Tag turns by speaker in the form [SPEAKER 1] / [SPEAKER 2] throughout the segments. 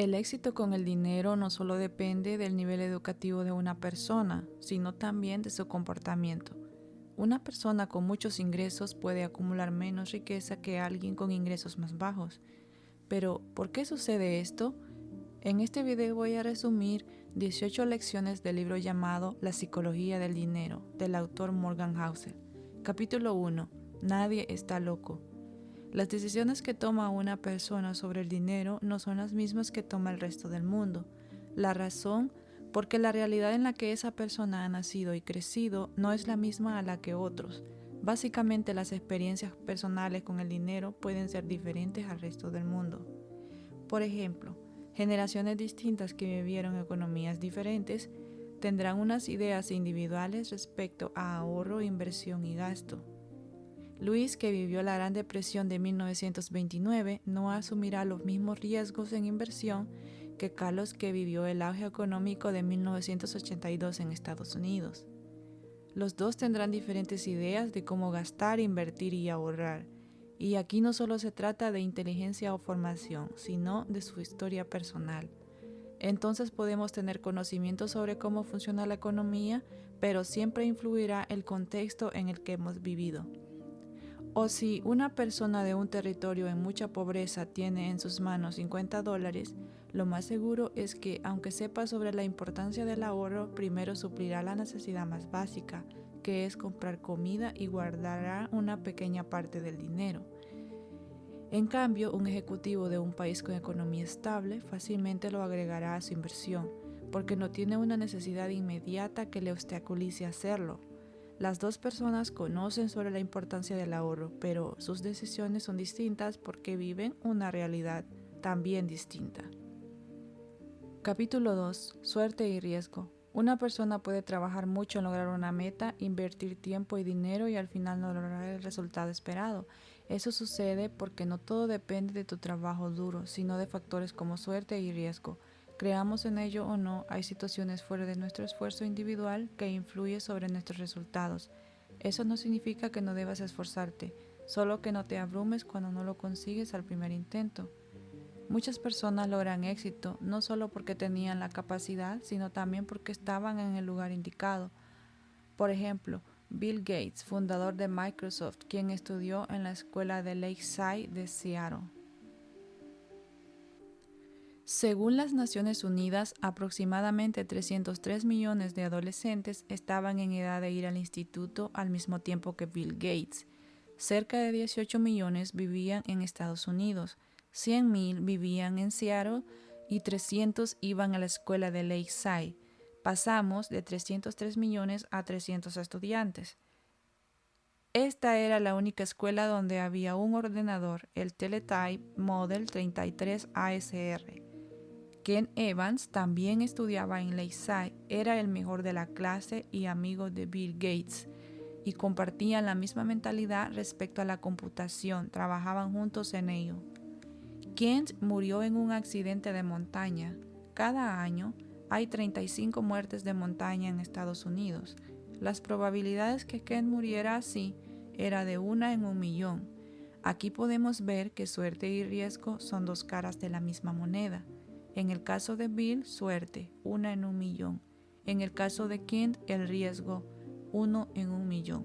[SPEAKER 1] El éxito con el dinero no solo depende del nivel educativo de una persona, sino también de su comportamiento. Una persona con muchos ingresos puede acumular menos riqueza que alguien con ingresos más bajos. Pero, ¿por qué sucede esto? En este video voy a resumir 18 lecciones del libro llamado La psicología del dinero, del autor Morgan Housel. Capítulo 1. Nadie está loco. Las decisiones que toma una persona sobre el dinero no son las mismas que toma el resto del mundo. La razón, porque la realidad en la que esa persona ha nacido y crecido no es la misma a la que otros. Básicamente, las experiencias personales con el dinero pueden ser diferentes al resto del mundo. Por ejemplo, generaciones distintas que vivieron economías diferentes tendrán unas ideas individuales respecto a ahorro, inversión y gasto. Luis, que vivió la Gran Depresión de 1929, no asumirá los mismos riesgos en inversión que Carlos, que vivió el auge económico de 1982 en Estados Unidos. Los dos tendrán diferentes ideas de cómo gastar, invertir y ahorrar. Y aquí no solo se trata de inteligencia o formación, sino de su historia personal. Entonces podemos tener conocimiento sobre cómo funciona la economía, pero siempre influirá el contexto en el que hemos vivido. O si una persona de un territorio en mucha pobreza tiene en sus manos $50, lo más seguro es que, aunque sepa sobre la importancia del ahorro, primero suplirá la necesidad más básica, que es comprar comida, y guardará una pequeña parte del dinero. En cambio, un ejecutivo de un país con economía estable fácilmente lo agregará a su inversión, porque no tiene una necesidad inmediata que le obstaculice hacerlo. Las dos personas conocen sobre la importancia del ahorro, pero sus decisiones son distintas porque viven una realidad también distinta. Capítulo 2. Suerte y riesgo. Una persona puede trabajar mucho en lograr una meta, invertir tiempo y dinero y al final no lograr el resultado esperado. Eso sucede porque no todo depende de tu trabajo duro, sino de factores como suerte y riesgo. Creamos en ello o no, hay situaciones fuera de nuestro esfuerzo individual que influyen sobre nuestros resultados. Eso no significa que no debas esforzarte, solo que no te abrumes cuando no lo consigues al primer intento. Muchas personas logran éxito no solo porque tenían la capacidad, sino también porque estaban en el lugar indicado. Por ejemplo, Bill Gates, fundador de Microsoft, quien estudió en la escuela de Lakeside de Seattle. Según las Naciones Unidas, aproximadamente 303 millones de adolescentes estaban en edad de ir al instituto al mismo tiempo que Bill Gates. Cerca de 18 millones vivían en Estados Unidos, 100,000 vivían en Seattle y 300 iban a la escuela de Lakeside. Pasamos de 303 millones a 300 estudiantes. Esta era la única escuela donde había un ordenador, el Teletype Model 33 ASR. Ken Evans también estudiaba en Lakeside, era el mejor de la clase y amigo de Bill Gates, y compartían la misma mentalidad respecto a la computación, trabajaban juntos en ello. Kent murió en un accidente de montaña. Cada año hay 35 muertes de montaña en Estados Unidos. Las probabilidades que Kent muriera así era de 1 en 1,000,000. Aquí podemos ver que suerte y riesgo son dos caras de la misma moneda. En el caso de Bill, suerte, 1 en 1,000,000. En el caso de Kent, el riesgo, 1 en 1,000,000.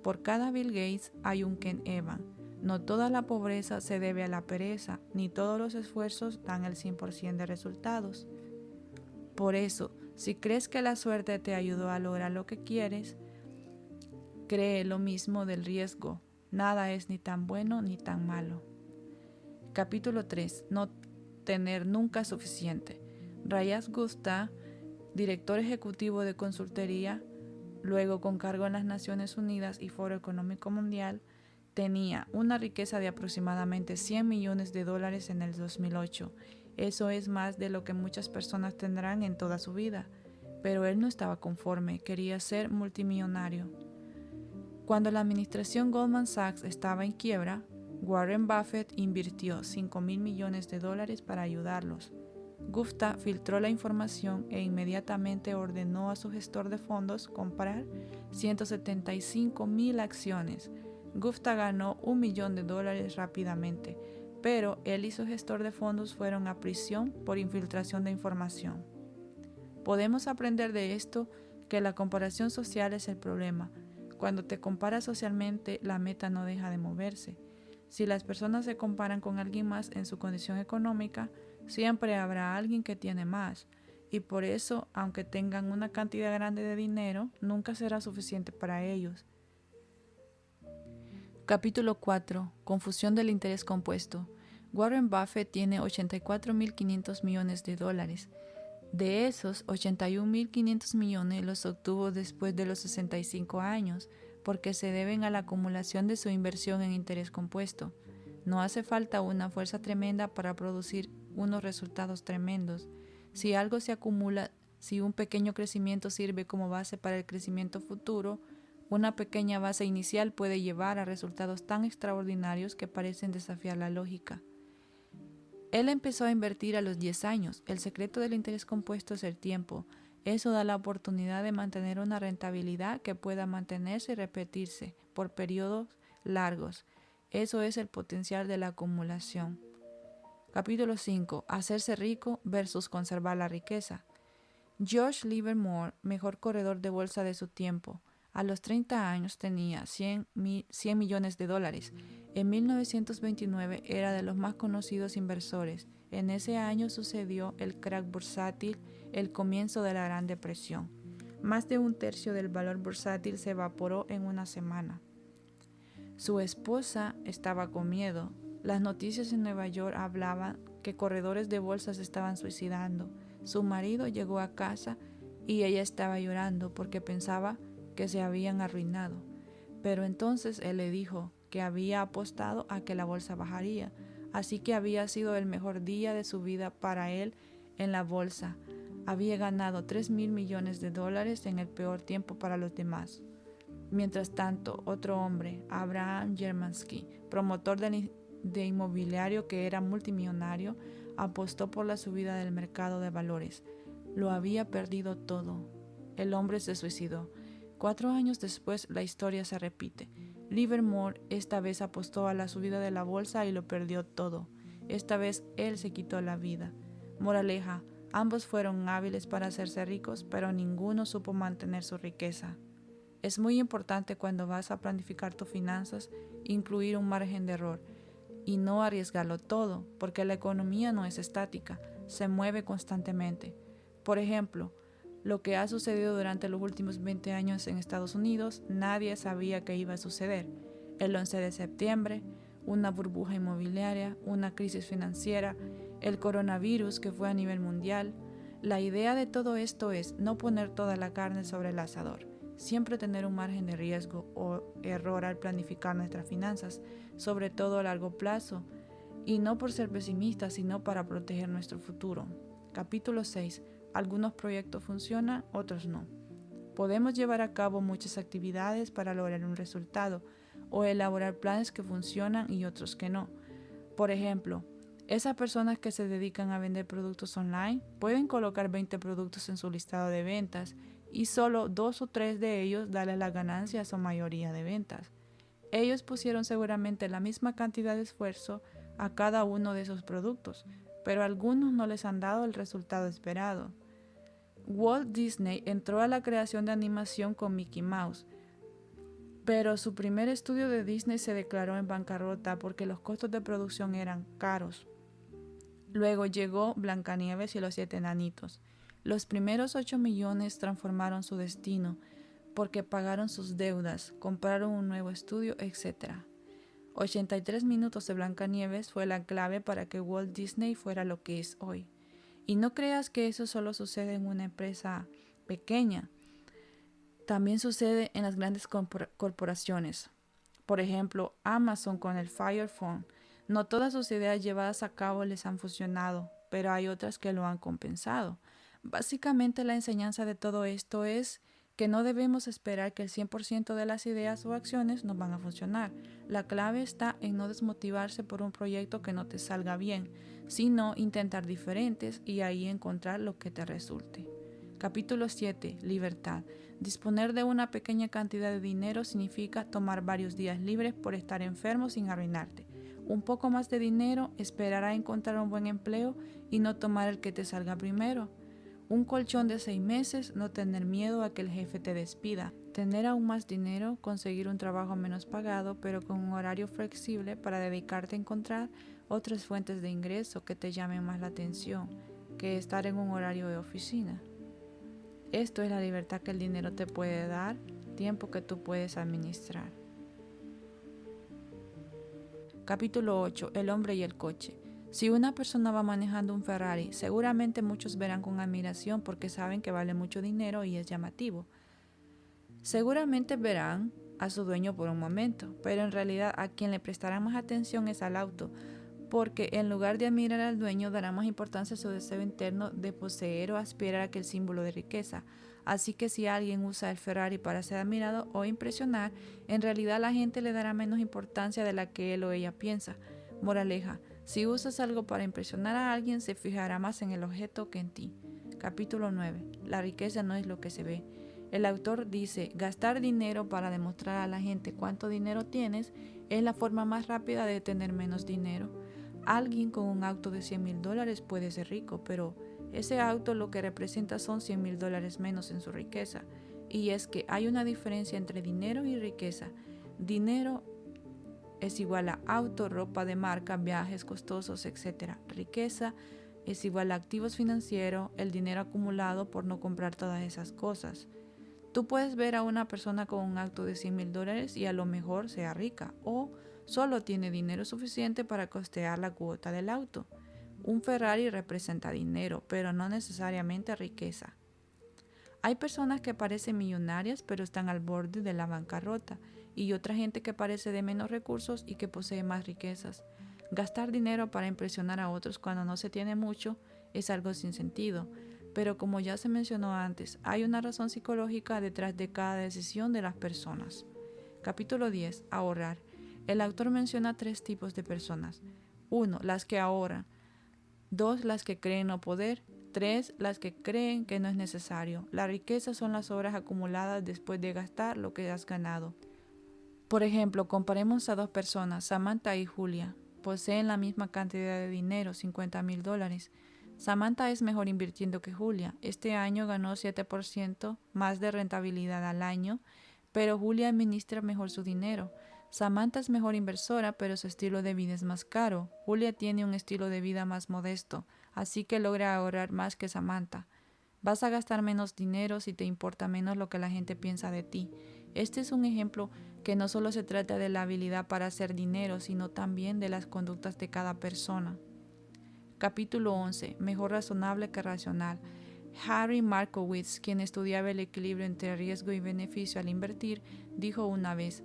[SPEAKER 1] Por cada Bill Gates hay un Ken Evans. No toda la pobreza se debe a la pereza, ni todos los esfuerzos dan el 100% de resultados. Por eso, si crees que la suerte te ayudó a lograr lo que quieres, cree lo mismo del riesgo. Nada es ni tan bueno ni tan malo. Capítulo 3. No tener nunca suficiente. Rayas Gupta, director ejecutivo de consultoría, luego con cargo en las Naciones Unidas y Foro Económico Mundial, tenía una riqueza de aproximadamente $100 millones en el 2008. Eso es más de lo que muchas personas tendrán en toda su vida. Pero él no estaba conforme, quería ser multimillonario. Cuando la administración Goldman Sachs estaba en quiebra, Warren Buffett invirtió $5,000 millones para ayudarlos. Gupta filtró la información e inmediatamente ordenó a su gestor de fondos comprar 175,000 acciones. Gupta ganó $1,000,000 rápidamente, pero él y su gestor de fondos fueron a prisión por infiltración de información. Podemos aprender de esto que la comparación social es el problema. Cuando te comparas socialmente, la meta no deja de moverse. Si las personas se comparan con alguien más en su condición económica, siempre habrá alguien que tiene más. Y por eso, aunque tengan una cantidad grande de dinero, nunca será suficiente para ellos. Capítulo 4. Confusión del interés compuesto. Warren Buffett tiene $84.500 millones. De esos, 81.500 millones los obtuvo después de los 65 años, porque se deben a la acumulación de su inversión en interés compuesto. No hace falta una fuerza tremenda para producir unos resultados tremendos. Si algo se acumula, si un pequeño crecimiento sirve como base para el crecimiento futuro, una pequeña base inicial puede llevar a resultados tan extraordinarios que parecen desafiar la lógica. Él empezó a invertir a los 10 años. El secreto del interés compuesto es el tiempo. Eso da la oportunidad de mantener una rentabilidad que pueda mantenerse y repetirse por periodos largos. Eso es el potencial de la acumulación. Capítulo 5. Hacerse rico versus conservar la riqueza. George Livermore, mejor corredor de bolsa de su tiempo, a los 30 años tenía $100 millones. En 1929 era de los más conocidos inversores. En ese año sucedió el crack bursátil, el comienzo de la Gran Depresión. Más de un tercio del valor bursátil se evaporó en una semana. Su esposa estaba con miedo. Las noticias en Nueva York hablaban que corredores de bolsa se estaban suicidando. Su marido llegó a casa y ella estaba llorando porque pensaba que se habían arruinado. Pero entonces él le dijo que había apostado a que la bolsa bajaría, así que había sido el mejor día de su vida para él en la bolsa. Había ganado $3.000 millones en el peor tiempo para los demás. Mientras tanto, otro hombre, Abraham Germansky, promotor de inmobiliario que era multimillonario, apostó por la subida del mercado de valores. Lo había perdido todo. El hombre se suicidó. 4 años después, la historia se repite. Livermore esta vez apostó a la subida de la bolsa y lo perdió todo. Esta vez él se quitó la vida. Moraleja, ambos fueron hábiles para hacerse ricos, pero ninguno supo mantener su riqueza. Es muy importante cuando vas a planificar tus finanzas incluir un margen de error y no arriesgarlo todo, porque la economía no es estática, se mueve constantemente. Por ejemplo, lo que ha sucedido durante los últimos 20 años en Estados Unidos, nadie sabía que iba a suceder. El 11 de septiembre, una burbuja inmobiliaria, una crisis financiera, el coronavirus que fue a nivel mundial. La idea de todo esto es no poner toda la carne sobre el asador. Siempre tener un margen de riesgo o error al planificar nuestras finanzas, sobre todo a largo plazo, y no por ser pesimistas, sino para proteger nuestro futuro. Capítulo 6. Algunos proyectos funcionan, otros no. Podemos llevar a cabo muchas actividades para lograr un resultado o elaborar planes que funcionan y otros que no. Por ejemplo, esas personas que se dedican a vender productos online pueden colocar 20 productos en su listado de ventas y solo 2 o 3 de ellos darle la ganancia a su mayoría de ventas. Ellos pusieron seguramente la misma cantidad de esfuerzo a cada uno de esos productos, pero algunos no les han dado el resultado esperado. Walt Disney entró a la creación de animación con Mickey Mouse, pero su primer estudio de Disney se declaró en bancarrota porque los costos de producción eran caros. Luego llegó Blancanieves y los 7 enanitos. Los primeros 8 millones transformaron su destino porque pagaron sus deudas, compraron un nuevo estudio, etc. 83 minutos de Blancanieves fue la clave para que Walt Disney fuera lo que es hoy. Y no creas que eso solo sucede en una empresa pequeña. También sucede en las grandes corporaciones. Por ejemplo, Amazon con el Fire Phone. No todas sus ideas llevadas a cabo les han funcionado, pero hay otras que lo han compensado. Básicamente la enseñanza de todo esto es que no debemos esperar que el 100% de las ideas o acciones nos van a funcionar. La clave está en no desmotivarse por un proyecto que no te salga bien, sino intentar diferentes y ahí encontrar lo que te resulte. Capítulo 7. Libertad. Disponer de una pequeña cantidad de dinero significa tomar varios días libres por estar enfermo sin arruinarte. un poco más de dinero, esperar a encontrar un buen empleo y no tomar el que te salga primero. Un colchón de 6 meses, no tener miedo a que el jefe te despida. Tener aún más dinero, conseguir un trabajo menos pagado, pero con un horario flexible para dedicarte a encontrar otras fuentes de ingreso que te llamen más la atención que estar en un horario de oficina. Esto es la libertad que el dinero te puede dar, tiempo que tú puedes administrar. Capítulo 8. El hombre y el coche. Si una persona va manejando un Ferrari, seguramente muchos verán con admiración porque saben que vale mucho dinero y es llamativo. Seguramente verán a su dueño por un momento, pero en realidad a quien le prestará más atención es al auto, porque en lugar de admirar al dueño dará más importancia a su deseo interno de poseer o aspirar a aquel símbolo de riqueza. Así que si alguien usa el Ferrari para ser admirado o impresionar, en realidad la gente le dará menos importancia de la que él o ella piensa. Moraleja, si usas algo para impresionar a alguien, se fijará más en el objeto que en ti. Capítulo 9. La riqueza no es lo que se ve. El autor dice, gastar dinero para demostrar a la gente cuánto dinero tienes es la forma más rápida de tener menos dinero. Alguien con un auto de $100,000 puede ser rico, pero ese auto lo que representa son $100,000 menos en su riqueza. Y es que hay una diferencia entre dinero y riqueza. Dinero es igual a auto, ropa de marca, viajes costosos, etc. Riqueza es igual a activos financieros, el dinero acumulado por no comprar todas esas cosas. Tú puedes ver a una persona con un auto de $100,000 y a lo mejor sea rica o solo tiene dinero suficiente para costear la cuota del auto. Un Ferrari representa dinero, pero no necesariamente riqueza. Hay personas que parecen millonarias pero están al borde de la bancarrota y otra gente que parece de menos recursos y que posee más riquezas. Gastar dinero para impresionar a otros cuando no se tiene mucho es algo sin sentido. Pero como ya se mencionó antes, hay una razón psicológica detrás de cada decisión de las personas. Capítulo 10. Ahorrar. El autor menciona 3 tipos de personas. 1. Las que ahorran. 2. Las que creen no poder. 3. Las que creen que no es necesario. La riqueza son las horas acumuladas después de gastar lo que has ganado. Por ejemplo, comparemos a 2 personas, Samantha y Julia. Poseen la misma cantidad de dinero, $50,000. Samantha es mejor invirtiendo que Julia. Este año ganó 7% más de rentabilidad al año, pero Julia administra mejor su dinero. Samantha es mejor inversora, pero su estilo de vida es más caro. Julia tiene un estilo de vida más modesto, así que logra ahorrar más que Samantha. Vas a gastar menos dinero si te importa menos lo que la gente piensa de ti. Este es un ejemplo que no solo se trata de la habilidad para hacer dinero, sino también de las conductas de cada persona. Capítulo 11. Mejor razonable que racional. Harry Markowitz, quien estudiaba el equilibrio entre riesgo y beneficio al invertir, dijo una vez: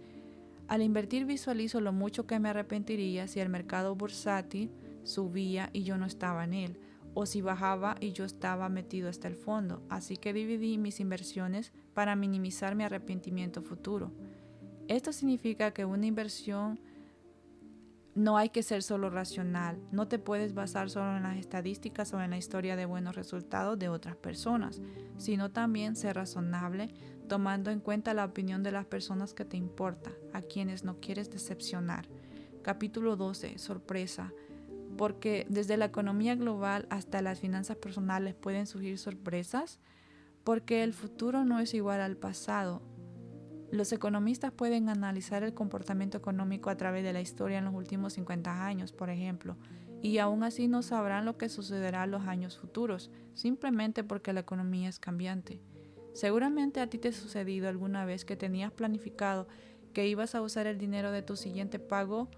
[SPEAKER 1] al invertir visualizo lo mucho que me arrepentiría si el mercado bursátil subía y yo no estaba en él, o si bajaba y yo estaba metido hasta el fondo, así que dividí mis inversiones para minimizar mi arrepentimiento futuro. Esto significa que una inversión no hay que ser solo racional, no te puedes basar solo en las estadísticas o en la historia de buenos resultados de otras personas, sino también ser razonable, tomando en cuenta la opinión de las personas que te importa, a quienes no quieres decepcionar. Capítulo 12. Sorpresa. Porque desde la economía global hasta las finanzas personales pueden surgir sorpresas, porque el futuro no es igual al pasado. Los economistas pueden analizar el comportamiento económico a través de la historia en los últimos 50 años, por ejemplo, y aún así no sabrán lo que sucederá en los años futuros, simplemente porque la economía es cambiante. Seguramente a ti te ha sucedido alguna vez que tenías planificado que ibas a usar el dinero de tu siguiente pago,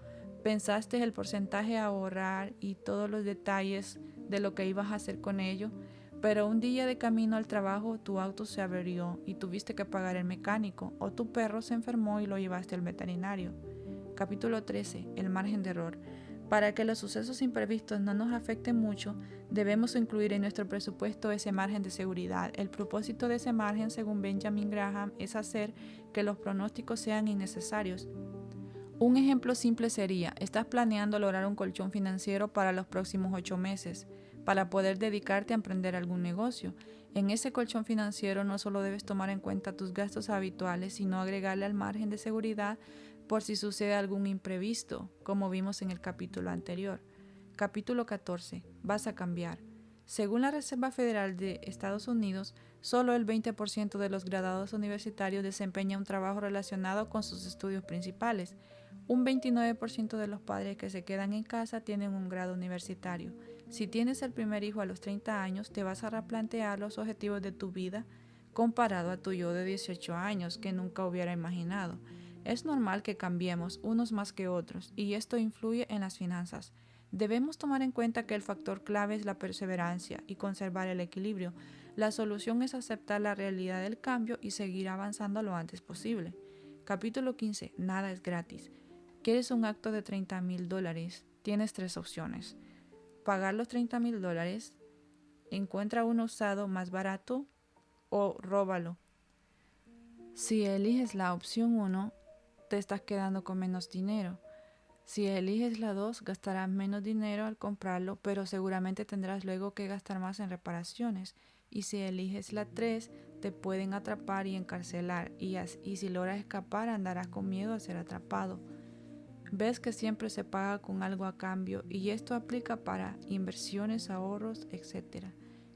[SPEAKER 1] pensaste el porcentaje a ahorrar y todos los detalles de lo que ibas a hacer con ello, pero un día de camino al trabajo tu auto se averió y tuviste que pagar el mecánico, o tu perro se enfermó y lo llevaste al veterinario. Capítulo 13. El margen de error. Para que los sucesos imprevistos no nos afecten mucho, debemos incluir en nuestro presupuesto ese margen de seguridad. El propósito de ese margen, según Benjamin Graham, es hacer que los pronósticos sean innecesarios. Un ejemplo simple sería: estás planeando lograr un colchón financiero para los próximos 8 meses, para poder dedicarte a emprender algún negocio. En ese colchón financiero no solo debes tomar en cuenta tus gastos habituales, sino agregarle al margen de seguridad por si sucede algún imprevisto, como vimos en el capítulo anterior. Capítulo 14. Vas a cambiar. Según la Reserva Federal de Estados Unidos, solo el 20% de los graduados universitarios desempeña un trabajo relacionado con sus estudios principales. Un 29% de los padres que se quedan en casa tienen un grado universitario. Si tienes el primer hijo a los 30 años, te vas a replantear los objetivos de tu vida comparado a tu yo de 18 años que nunca hubiera imaginado. Es normal que cambiemos unos más que otros y esto influye en las finanzas. Debemos tomar en cuenta que el factor clave es la perseverancia y conservar el equilibrio. La solución es aceptar la realidad del cambio y seguir avanzando lo antes posible. Capítulo 15. Nada es gratis. ¿Quieres un acto de $30,000? Tienes 3 opciones. Pagar los $30,000, encuentra uno usado más barato o róbalo. Si eliges la opción 1, te estás quedando con menos dinero. Si eliges la 2, gastarás menos dinero al comprarlo, pero seguramente tendrás luego que gastar más en reparaciones. Y si eliges la 3, te pueden atrapar y encarcelar, y si logras escapar andarás con miedo a ser atrapado. Ves que siempre se paga con algo a cambio y esto aplica para inversiones, ahorros, etc.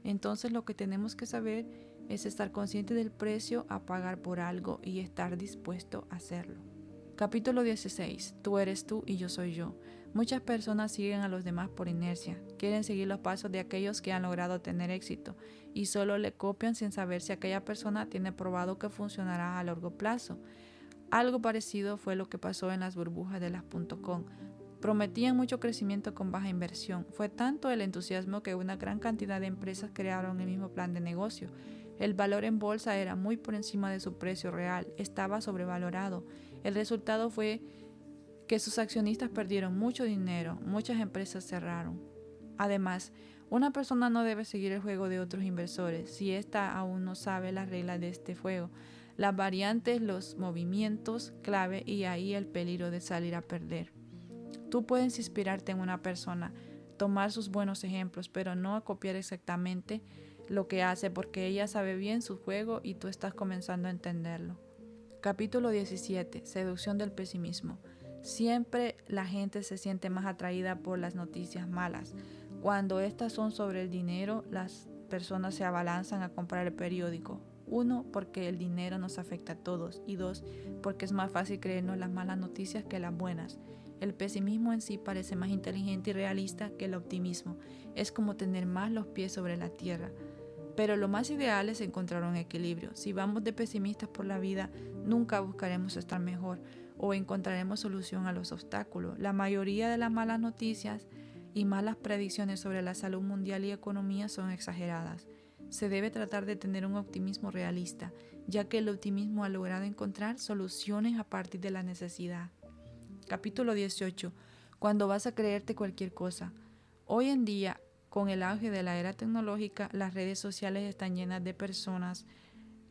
[SPEAKER 1] Entonces lo que tenemos que saber es estar consciente del precio a pagar por algo y estar dispuesto a hacerlo. Capítulo 16. Tú eres tú y yo soy yo. Muchas personas siguen a los demás por inercia, quieren seguir los pasos de aquellos que han logrado tener éxito y solo le copian sin saber si aquella persona tiene probado que funcionará a largo plazo. Algo parecido fue lo que pasó en las burbujas de las .com. Prometían mucho crecimiento con baja inversión. Fue tanto el entusiasmo que una gran cantidad de empresas crearon el mismo plan de negocio. El valor en bolsa era muy por encima de su precio real, estaba sobrevalorado. El resultado fue que sus accionistas perdieron mucho dinero, muchas empresas cerraron. Además, una persona no debe seguir el juego de otros inversores si ésta aún no sabe las reglas de este juego, las variantes, los movimientos clave y ahí el peligro de salir a perder. Tú puedes inspirarte en una persona, tomar sus buenos ejemplos, pero no copiar exactamente lo que hace porque ella sabe bien su juego y tú estás comenzando a entenderlo. Capítulo 17. Seducción del pesimismo. Siempre la gente se siente más atraída por las noticias malas. Cuando estas son sobre el dinero, las personas se abalanzan a comprar el periódico. 1, porque el dinero nos afecta a todos. Y 2, porque es más fácil creernos las malas noticias que las buenas. El pesimismo en sí parece más inteligente y realista que el optimismo. Es como tener más los pies sobre la tierra. Pero lo más ideal es encontrar un equilibrio. Si vamos de pesimistas por la vida, nunca buscaremos estar mejor o encontraremos solución a los obstáculos. La mayoría de las malas noticias y malas predicciones sobre la salud mundial y economía son exageradas. Se debe tratar de tener un optimismo realista, ya que el optimismo ha logrado encontrar soluciones a partir de la necesidad. Capítulo 18. Cuando vas a creerte cualquier cosa. Hoy en día, con el auge de la era tecnológica, las redes sociales están llenas de personas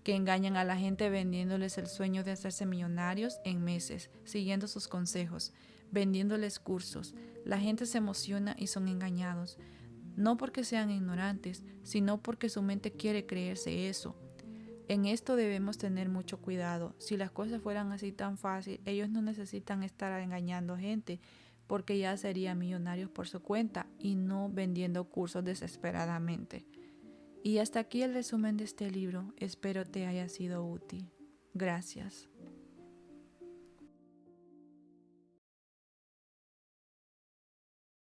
[SPEAKER 1] que engañan a la gente vendiéndoles el sueño de hacerse millonarios en meses, siguiendo sus consejos, vendiéndoles cursos. La gente se emociona y son engañados, no porque sean ignorantes, sino porque su mente quiere creerse eso. En esto debemos tener mucho cuidado. Si las cosas fueran así tan fácil, ellos no necesitan estar engañando gente, porque ya serían millonarios por su cuenta y no vendiendo cursos desesperadamente. Y hasta aquí el resumen de este libro. Espero te haya sido útil. Gracias.